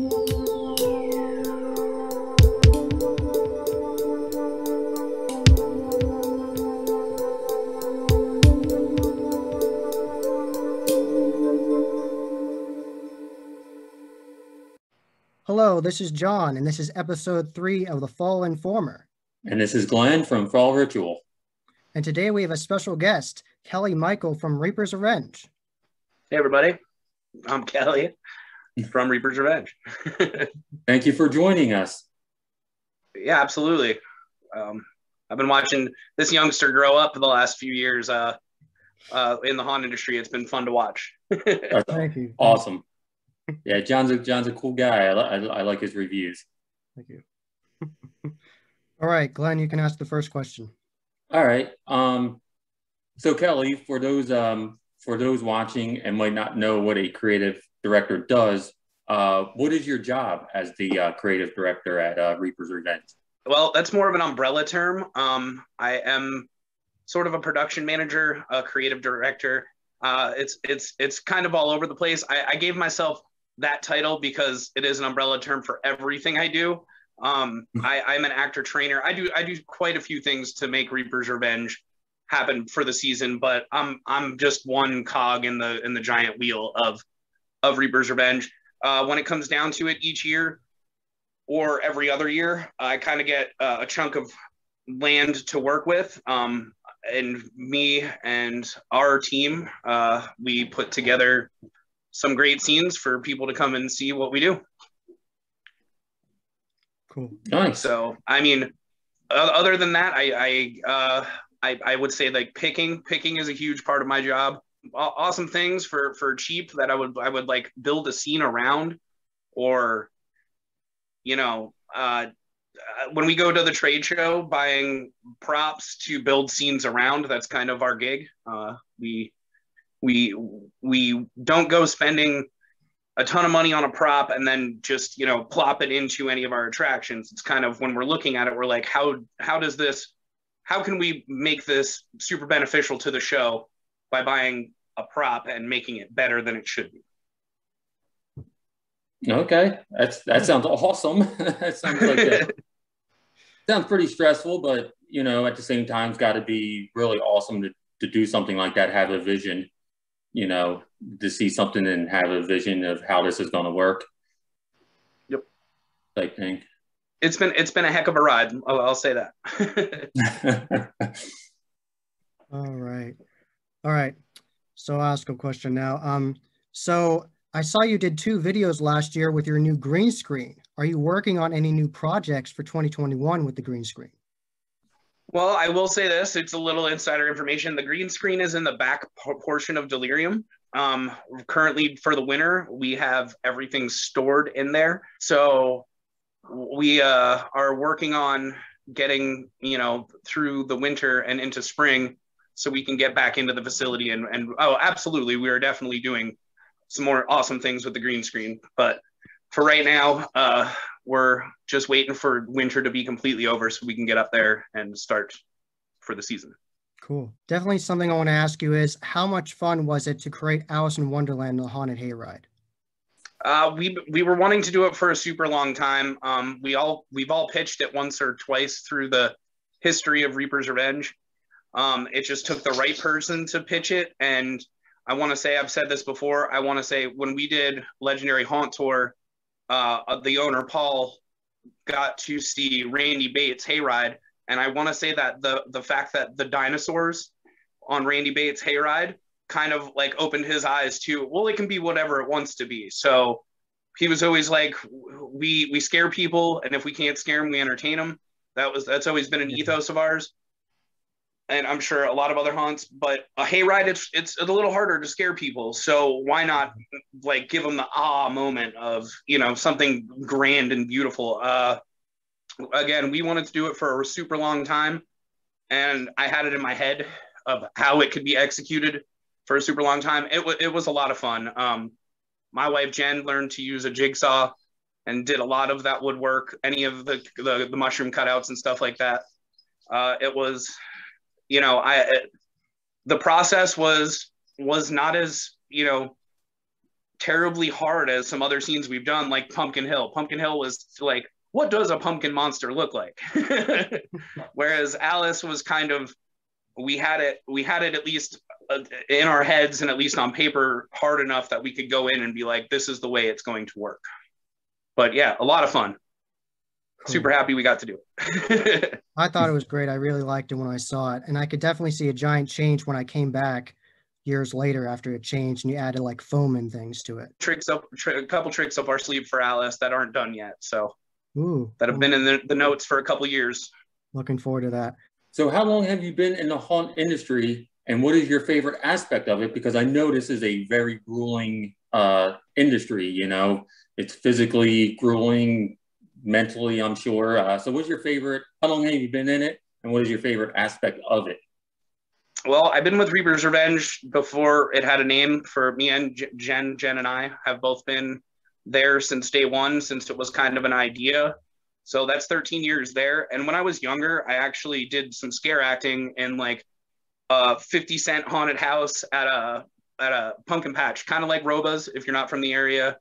Hello, this is John, and this is episode 3 of The Fall Informer. And this is Glenn from Fall Ritual. And today we have a special guest, Kelley Michael from Reaper's Revenge. Hey, everybody. I'm Kelley from Reaper's Revenge. Thank you for joining us. Yeah, absolutely. I've been watching this youngster grow up for the last few years in the haunt industry. It's been fun to watch. Thank you. Awesome. Yeah, John's a cool guy. I like his reviews. Thank you. All right, Glenn, you can ask the first question. All right. So Kelley, for those watching and might not know what a creative director does, what is your job as the creative director at Reaper's Revenge? Well, that's more of an umbrella term. I am sort of a production manager, a creative director. It's kind of all over the place. I gave myself that title because it is an umbrella term for everything I do. I'm an actor trainer. I do quite a few things to make Reaper's Revenge happen for the season, but I'm just one cog in the giant wheel of Reaper's Revenge. When it comes down to it, each year or every other year, I kind of get a chunk of land to work with. And me and our team, we put together some great scenes for people to come and see what we do. Cool. Nice. So, I mean, other than that, I would say like picking is a huge part of my job. Awesome things for cheap that I would like build a scene around, or, you know, when we go to the trade show, buying props to build scenes around, that's kind of our gig. We don't go spending a ton of money on a prop and then just, you know, plop it into any of our attractions. It's kind of, when we're looking at it, we're like, how can we make this super beneficial to the show by buying a prop and making it better than it should be? Okay, that sounds awesome. That sounds like sounds pretty stressful, but you know, at the same time, it's got to be really awesome to do something like that. Have a vision, you know, to see something and have a vision of how this is going to work. Yep. Type thing. It's been a heck of a ride. I'll say that. All right. So I'll ask a question now. So I saw you did 2 videos last year with your new green screen. Are you working on any new projects for 2021 with the green screen? Well, I will say this. It's a little insider information. The green screen is in the back portion of Delirium. Currently, for the winter, we have everything stored in there. So we are working on getting, you know, through the winter and into spring so we can get back into the facility. And oh, absolutely, we are definitely doing some more awesome things with the green screen. But for right now, we're just waiting for winter to be completely over so we can get up there and start for the season. Cool. Definitely something I want to ask you is, how much fun was it to create Alice in Wonderland, the Haunted Hayride? We were wanting to do it for a super long time. We've all pitched it once or twice through the history of Reaper's Revenge. It just took the right person to pitch it. And I want to say, I've said this before, I want to say when we did Legendary Haunt Tour, the owner, Paul, got to see Randy Bates' Hayride. And I want to say that the fact that the dinosaurs on Randy Bates' Hayride kind of like opened his eyes to, well, it can be whatever it wants to be. So he was always like, we scare people, and if we can't scare them, we entertain them. That's always been an ethos of ours. And I'm sure a lot of other haunts, but a hayride, it's a little harder to scare people. So why not like give them the moment of, you know, something grand and beautiful. Again, we wanted to do it for a super long time, and I had it in my head of how it could be executed for a super long time. It was a lot of fun. My wife, Jen, learned to use a jigsaw and did a lot of that woodwork, any of the mushroom cutouts and stuff like that. It was, you know, the process was not as, you know, terribly hard as some other scenes we've done, like Pumpkin Hill. Pumpkin Hill was like, what does a pumpkin monster look like? Whereas Alice was kind of, we had it at least in our heads and at least on paper hard enough that we could go in and be like, this is the way it's going to work. But yeah, a lot of fun. Cool. Super happy we got to do it. I thought it was great. I really liked it when I saw it. And I could definitely see a giant change when I came back years later after it changed and you added like foam and things to it. A couple tricks up our sleeve for Alice that aren't done yet. So that have been in the notes for a couple years. Looking forward to that. So how long have you been in the haunt industry and what is your favorite aspect of it? Because I know this is a very grueling industry, you know, it's physically grueling, mentally, I'm sure. So what's your favorite, how long have you been in it? And what is your favorite aspect of it? Well, I've been with Reaper's Revenge before it had a name. For me and Jen and I have both been there since day one, since it was kind of an idea. So that's 13 years there. And when I was younger, I actually did some scare acting in like a 50-cent haunted house at a pumpkin patch, kind of like Roba's if you're not from the area.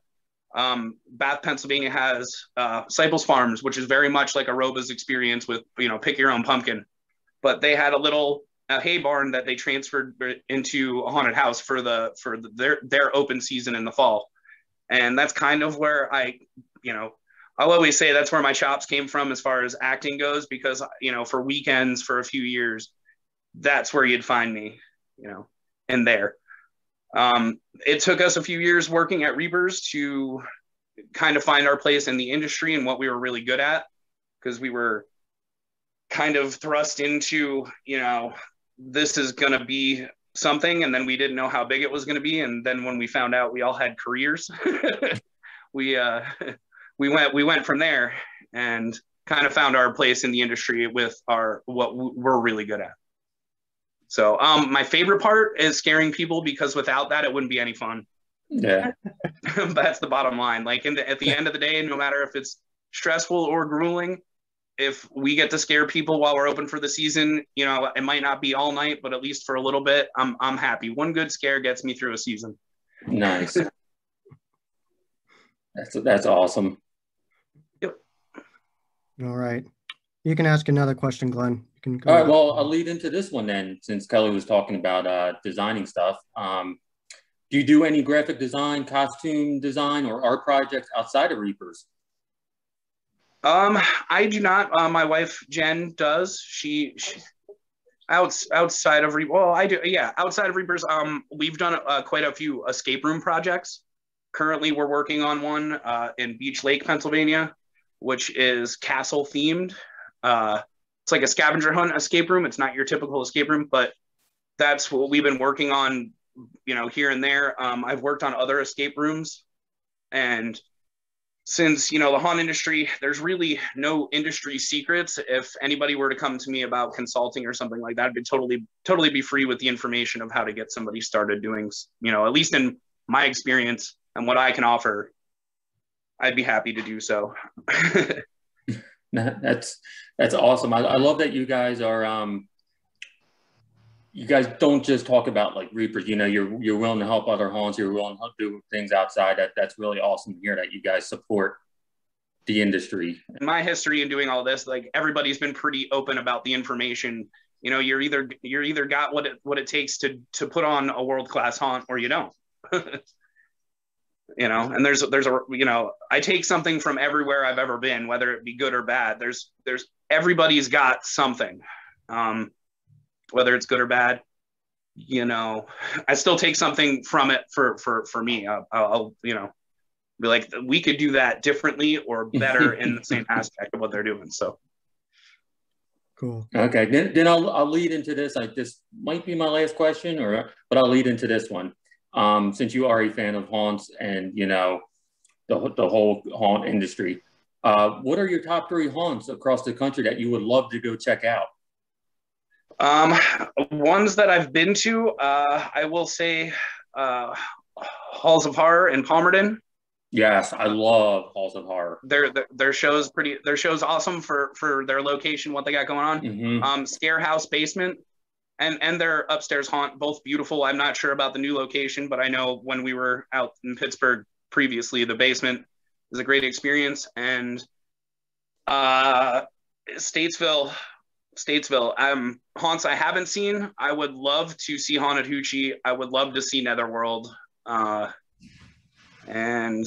Bath, Pennsylvania has Cyples Farms, which is very much like a Roba's experience with, you know, pick your own pumpkin. But they had a hay barn that they transferred into a haunted house for their open season in the fall. And that's kind of where I'll always say that's where my chops came from as far as acting goes, because, you know, for weekends for a few years, that's where you'd find me, you know, in there. It took us a few years working at Reapers to kind of find our place in the industry and what we were really good at, because we were kind of thrust into, you know, this is going to be something, and then we didn't know how big it was going to be. And then when we found out we all had careers, we went from there and kind of found our place in the industry with what we're really good at. So my favorite part is scaring people, because without that, it wouldn't be any fun. Yeah. That's the bottom line. Like at the end of the day, no matter if it's stressful or grueling, if we get to scare people while we're open for the season, you know, it might not be all night, but at least for a little bit, I'm happy. One good scare gets me through a season. Nice. That's awesome. Yep. All right. You can ask another question, Glenn. You can go. All right. Well, I'll lead into this one then, since Kelley was talking about designing stuff. Do you do any graphic design, costume design, or art projects outside of Reapers? I do not. My wife Jen does. She outside of Reapers. Well, I do. Yeah, outside of Reapers. We've done quite a few escape room projects. Currently, we're working on one in Beach Lake, Pennsylvania, which is castle themed. It's like a scavenger hunt escape room. It's not your typical escape room, but that's what we've been working on, you know, here and there. I've worked on other escape rooms, and since, you know, the haunt industry, there's really no industry secrets. If anybody were to come to me about consulting or something like that, I'd be totally be free with the information of how to get somebody started doing, you know, at least in my experience and what I can offer, I'd be happy to do so. That's awesome. I love that you guys are, you guys don't just talk about like Reapers, you know, you're willing to help other haunts, you're willing to do things outside. That's really awesome to hear that you guys support the industry. In my history in doing all this, like everybody's been pretty open about the information. You know, you're either got what it takes to put on a world-class haunt, or you don't. You know, and there's a, you know, I take something from everywhere I've ever been, whether it be good or bad. There's everybody's got something. Whether it's good or bad, you know, I still take something from it for me. I'll, you know, be like, we could do that differently or better in the same aspect of what they're doing. So. Cool. Okay. Then I'll lead into this. This might be my last question, but I'll lead into this one. Since you are a fan of haunts and, you know, the whole haunt industry, what are your top 3 haunts across the country that you would love to go check out? Ones that I've been to, I will say, Halls of Horror in Palmerton. Yes, I love Halls of Horror. Their show's awesome for their location, what they got going on. Mm-hmm. Scare House Basement and their upstairs haunt, both beautiful. I'm not sure about the new location, but I know when we were out in Pittsburgh previously, the basement was a great experience. And Statesville, haunts I haven't seen. I would love to see Haunted Hoochie. I would love to see Netherworld. And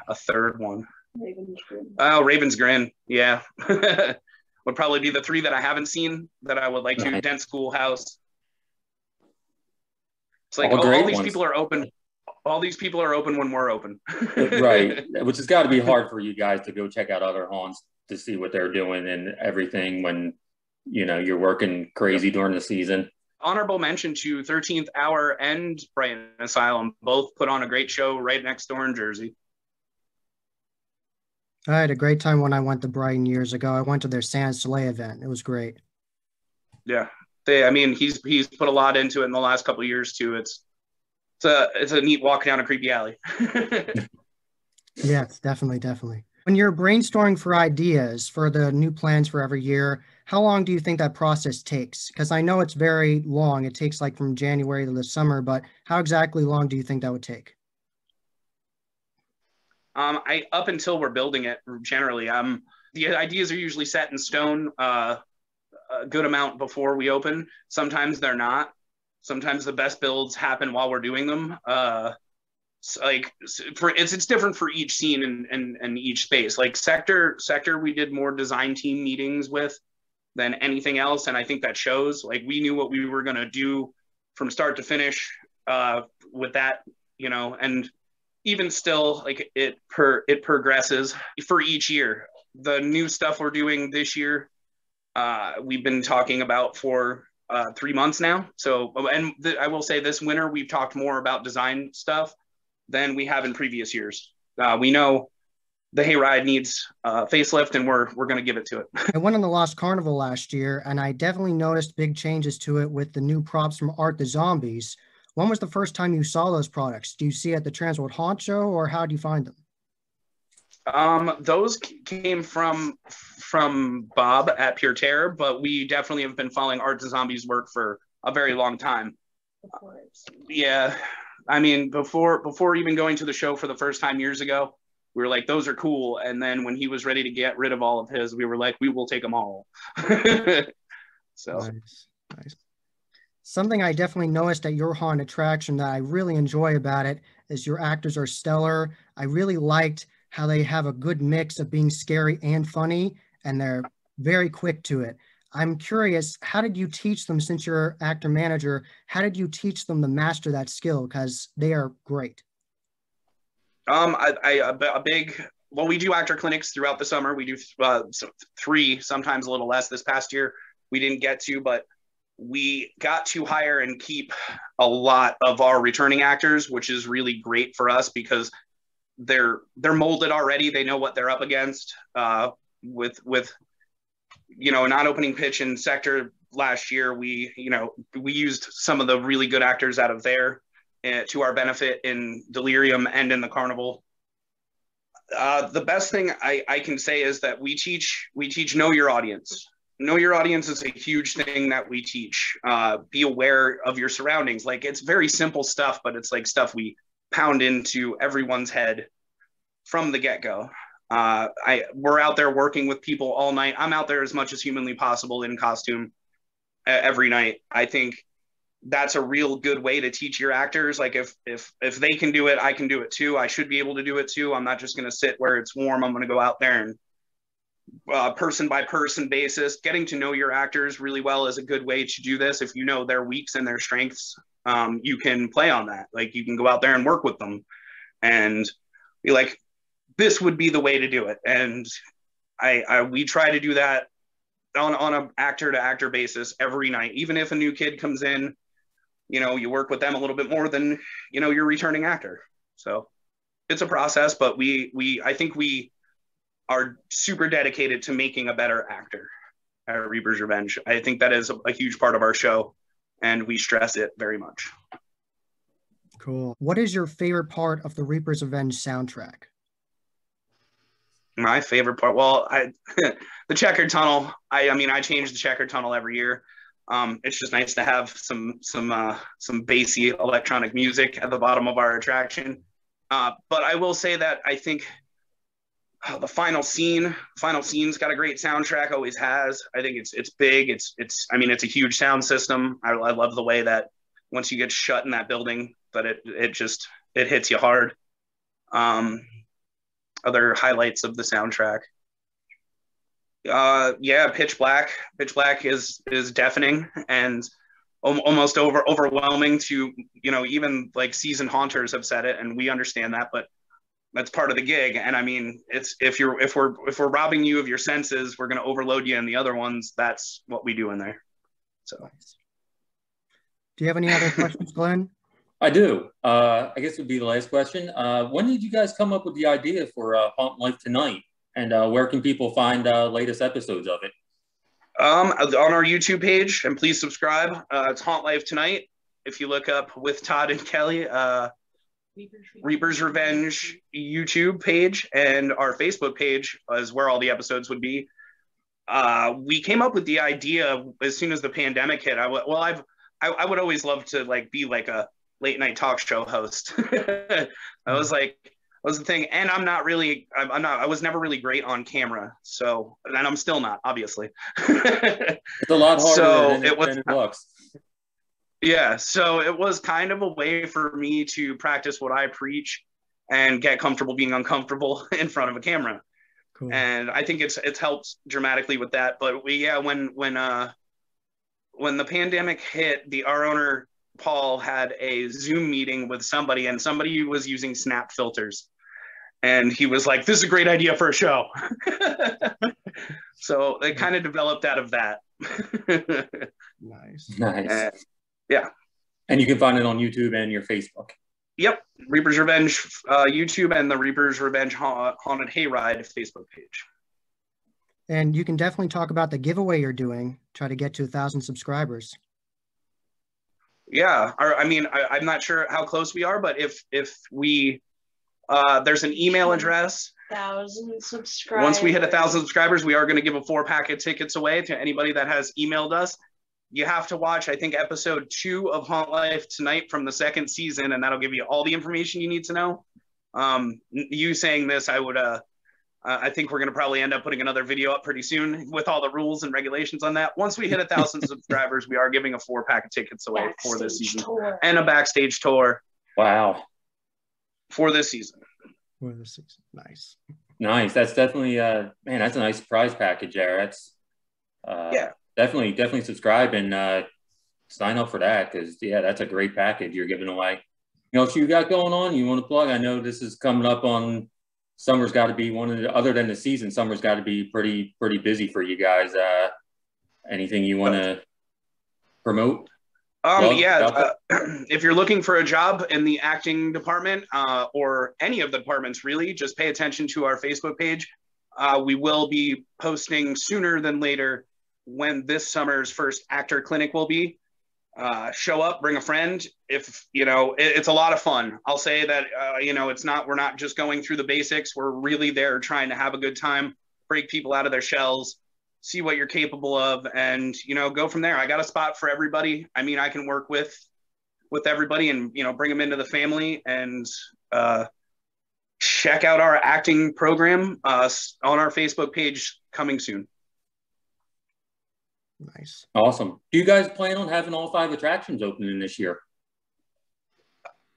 a third one. Raven's Grin. Oh, Raven's Grin. Yeah. Would probably be the three that I haven't seen that I would like to. Dent Schoolhouse. It's like, all these people are open. All these people are open when we're open. Right. Which has got to be hard for you guys to go check out other haunts to see what they're doing and everything when, you know, you're working crazy during the season. Honorable mention to 13th Hour and Brighton Asylum. Both put on a great show right next door in Jersey. I had a great time when I went to Brighton years ago. I went to their Sans Soleil event. It was great. Yeah, he's put a lot into it in the last couple of years too. It's a neat walk down a creepy alley. Yes, definitely. When you're brainstorming for ideas for the new plans for every year, how long do you think that process takes? Because I know it's very long. It takes like from January to the summer, but how exactly long do you think that would take? Up until we're building it, generally, the ideas are usually set in stone a good amount before we open. Sometimes they're not. Sometimes the best builds happen while we're doing them. It's different for each scene and each space. Like Sector, we did more design team meetings with than anything else, and I think that shows. Like, we knew what we were going to do from start to finish with that, you know, and even still, like, it progresses for each year. The new stuff we're doing this year, we've been talking about for 3 months now. So, I will say this winter, we've talked more about design stuff than we have in previous years. We know the hayride needs facelift, and we're going to give it to it. I went on the Lost Carnival last year, and I definitely noticed big changes to it with the new props from Art the Zombies. When was the first time you saw those products? Do you see at the Transworld Haunt Show, or how do you find them? Those came from Bob at Pure Terror, but we definitely have been following Art the Zombies' work for a very long time. Yeah, I mean, before even going to the show for the first time years ago, we were like, those are cool. And then when he was ready to get rid of all of his, we were like, we will take them all. So nice. Something I definitely noticed at your haunt attraction that I really enjoy about it is your actors are stellar. I really liked how they have a good mix of being scary and funny, and they're very quick to it. I'm curious, how did you teach them, since you're actor manager, how did you teach them to master that skill? Because they are great. We do actor clinics throughout the summer. We do 3, sometimes a little less. This past year we didn't get to, but we got to hire and keep a lot of our returning actors, which is really great for us because they're molded already. They know what they're up against. With not opening pitch in Sector last year, we used some of the really good actors out of there to our benefit in Delirium and in the Carnival. The best thing I can say is that we teach know your audience. Know your audience is a huge thing that we teach. Be aware of your surroundings. Like, it's very simple stuff, but it's like stuff we pound into everyone's head from the get-go. We're out there working with people all night. I'm out there as much as humanly possible in costume every night. I think that's a real good way to teach your actors. Like, if they can do it, I can do it too. I should be able to do it too. I'm not just going to sit where it's warm. I'm going to go out there and person by person basis. Getting to know your actors really well is a good way to do this. If you know their weaks and their strengths, you can play on that. Like, you can go out there and work with them and be like, this would be the way to do it. And we try to do that on a actor to actor basis every night. Even if a new kid comes in, you work with them a little bit more than, your returning actor. So it's a process, but I think we are super dedicated to making a better actor at Reaper's Revenge. I think that is a huge part of our show, and we stress it very much. Cool. What is your favorite part of the Reaper's Revenge soundtrack? My favorite part, well, the Checkered Tunnel. I mean, I change the Checkered Tunnel every year. It's just nice to have some bassy electronic music at the bottom of our attraction. But I will say that I think the final scene's got a great soundtrack, always has. I think it's big. I mean, it's a huge sound system. I love the way that once you get shut in that building, that it hits you hard. Other highlights of the soundtrack. Pitch Black. Pitch Black is deafening and almost overwhelming to, even like seasoned haunters have said it, and we understand that, but that's part of the gig. And I mean, if we're robbing you of your senses, we're going to overload you in the other ones. That's what we do in there. So, do you have any other questions, Glenn? I do. I guess it would be the last question. When did you guys come up with the idea for Haunt Life Tonight? And where can people find latest episodes of it? On our YouTube page, and please subscribe. It's Haunt Life Tonight. If you look up with Todd and Kelley, Reaper's Revenge YouTube page, and our Facebook page is where all the episodes would be. We came up with the idea as soon as the pandemic hit. I would always love to be like a late night talk show host. That was the thing. And I was never really great on camera. So, and I'm still not, obviously. It's a lot harder than it looks. Yeah. So it was kind of a way for me to practice what I preach and get comfortable being uncomfortable in front of a camera. Cool. And I think it's helped dramatically with that. But when the pandemic hit, our owner, Paul, had a Zoom meeting with somebody, and somebody was using snap filters. And he was like, this is a great idea for a show. So it kind of developed out of that. Nice. Yeah. And you can find it on YouTube and your Facebook. Yep. Reaper's Revenge YouTube and the Reaper's Revenge Haunted Hayride Facebook page. And you can definitely talk about the giveaway you're doing. Try to get to 1,000 subscribers. Yeah. I'm not sure how close we are, but if we... there's an email address. 1,000 subscribers. Once we hit 1,000 subscribers, we are going to give a 4-pack of tickets away to anybody that has emailed us. You have to watch, I think, episode 2 of Haunt Life Tonight from the 2nd season, and that'll give you all the information you need to know. You saying this, I think we're going to probably end up putting another video up pretty soon with all the rules and regulations on that. Once we hit 1,000 subscribers, we are giving a 4-pack of tickets away for this season tour. And a backstage tour. Wow. For this season. Nice. That's definitely that's a nice prize package there. That's definitely subscribe and sign up for that, because that's a great package you're giving away. If you got going on, you want to plug? I know this is coming up on summer's got to be other than the season, summer's got to be pretty busy for you guys. Anything you want to promote? If you're looking for a job in the acting department or any of the departments, really, just pay attention to our Facebook page. We will be posting sooner than later when this summer's first actor clinic will be. Show up, bring a friend. If it's a lot of fun. I'll say that we're not just going through the basics. We're really there trying to have a good time, break people out of their shells, see what you're capable of, and go from there. I got a spot for everybody. I mean, I can work with everybody and bring them into the family, and check out our acting program on our Facebook page coming soon. Nice. Awesome. Do you guys plan on having all 5 attractions opening this year?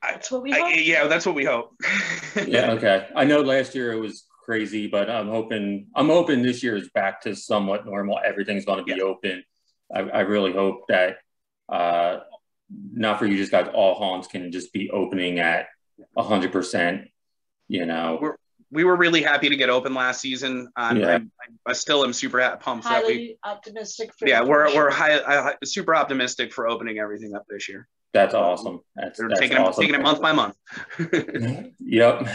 That's what we hope. That's what we hope. Yeah. Okay. I know last year it was crazy, but I'm hoping this year is back to somewhat normal. Everything's going to be open. I really hope that not for you just guys, all haunts can just be opening at 100%. We were really happy to get open last season. I still am super pumped. Highly optimistic. We're super optimistic for opening everything up this year. That's awesome. That's taking awesome. it month by month. Yep.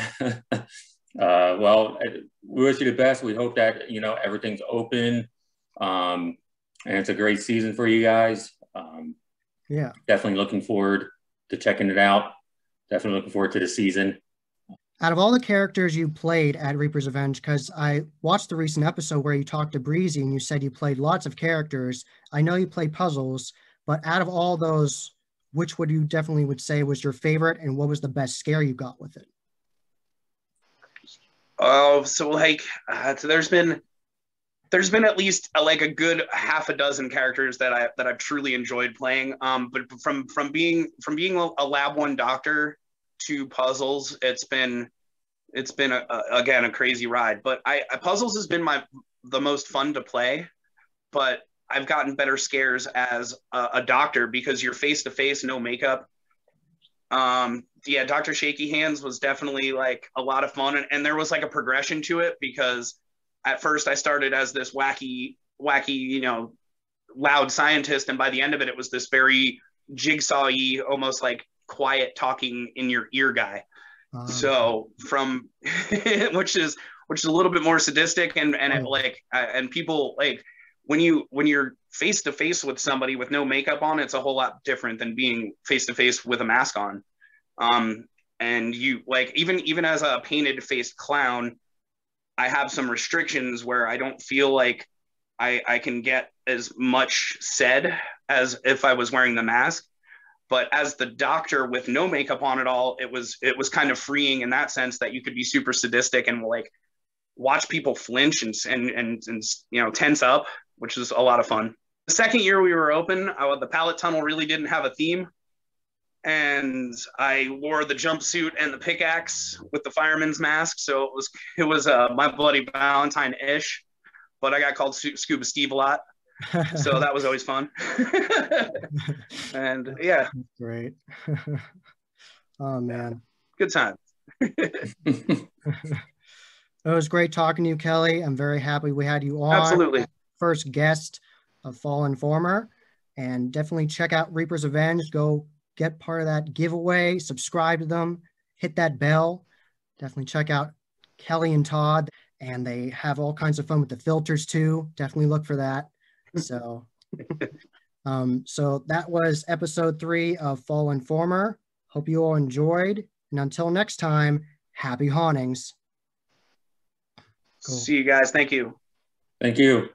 Well, we wish you the best. We hope that everything's open, and it's a great season for you guys. Definitely looking forward to checking it out. Definitely looking forward to the season. Out of all the characters you played at Reaper's Revenge, because I watched the recent episode where you talked to Breezy and you said you played lots of characters. I know you play puzzles, but out of all those, which would you definitely would say was your favorite, and what was the best scare you got with it? Oh, so like, so there's been at least like a good half a dozen characters that I've truly enjoyed playing. But from being a lab one doctor to puzzles, it's been again a crazy ride. But puzzles has been the most fun to play. But I've gotten better scares as a doctor because you're face to face, no makeup. Yeah, Dr. Shaky Hands was definitely like a lot of fun, and there was like a progression to it because at first I started as this wacky, loud scientist, and by the end of it, it was this very jigsaw-y, almost like quiet talking in your ear guy. So from which is a little bit more sadistic, and it like and people like when you're face to face with somebody with no makeup on, it's a whole lot different than being face to face with a mask on. And you like even as a painted faced clown, I have some restrictions where I don't feel like I can get as much said as if I was wearing the mask. But as the doctor with no makeup on at all, it was kind of freeing in that sense that you could be super sadistic and like watch people flinch and tense up, which is a lot of fun. The second year we were open, the pallet tunnel really didn't have a theme. And I wore the jumpsuit and the pickaxe with the fireman's mask. So it was My Bloody Valentine-ish, but I got called Scuba Steve a lot. So that was always fun. And yeah. Great. Oh man. Good time. It was great talking to you, Kelley. I'm very happy we had you on. Absolutely. First guest of Fall Informer. And definitely check out Reaper's Revenge. Go get part of that giveaway, subscribe to them, hit that bell. Definitely check out Kelley and Todd, and they have all kinds of fun with the filters too. Definitely look for that. So, so that was episode 3 of Fall Informer. Hope you all enjoyed, and until next time, happy hauntings. Cool. See you guys. Thank you. Thank you.